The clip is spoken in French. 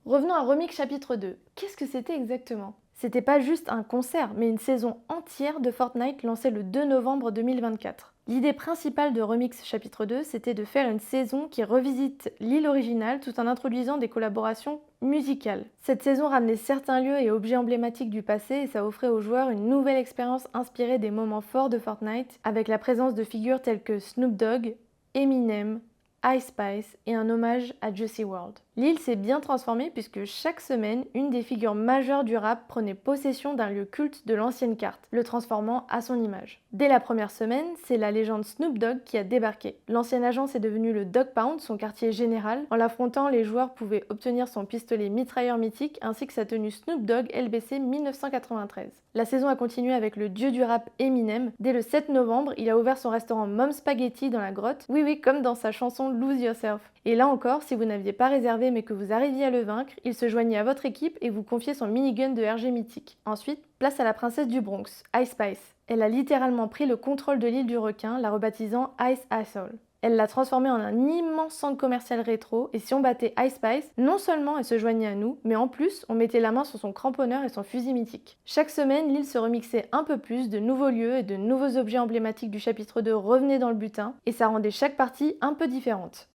Revenons à Remix chapitre 2. Qu'est-ce que c'était exactement? C'était pas juste un concert, mais une saison entière de Fortnite lancée le 2 novembre 2024. L'idée principale de Remix chapitre 2, c'était de faire une saison qui revisite l'île originale tout en introduisant des collaborations musicales. Cette saison ramenait certains lieux et objets emblématiques du passé et ça offrait aux joueurs une nouvelle expérience inspirée des moments forts de Fortnite, avec la présence de figures telles que Snoop Dogg, Eminem, Ice Spice et un hommage à Juicy WRLD. L'île s'est bien transformée puisque chaque semaine, une des figures majeures du rap prenait possession d'un lieu culte de l'ancienne carte, le transformant à son image. Dès la première semaine, c'est la légende Snoop Dogg qui a débarqué. L'ancienne agence est devenue le Dog Pound, son quartier général. En l'affrontant, les joueurs pouvaient obtenir son pistolet mitrailleur mythique ainsi que sa tenue Snoop Dogg LBC 1993. La saison a continué avec le dieu du rap Eminem. Dès le 7 novembre, il a ouvert son restaurant Mom Spaghetti dans la grotte. Oui, oui, comme dans sa chanson Lose Yourself. Et là encore, si vous n'aviez pas réservé mais que vous arriviez à le vaincre, il se joignait à votre équipe et vous confiait son minigun de RG mythique. Ensuite, place à la princesse du Bronx, Ice Spice. Elle a littéralement pris le contrôle de l'île du requin, la rebaptisant Ice Asshole. Elle l'a transformée en un immense centre commercial rétro, et si on battait Ice Spice, non seulement elle se joignait à nous, mais en plus, on mettait la main sur son cramponneur et son fusil mythique. Chaque semaine, l'île se remixait un peu plus, de nouveaux lieux et de nouveaux objets emblématiques du chapitre 2 revenaient dans le butin, et ça rendait chaque partie un peu différente.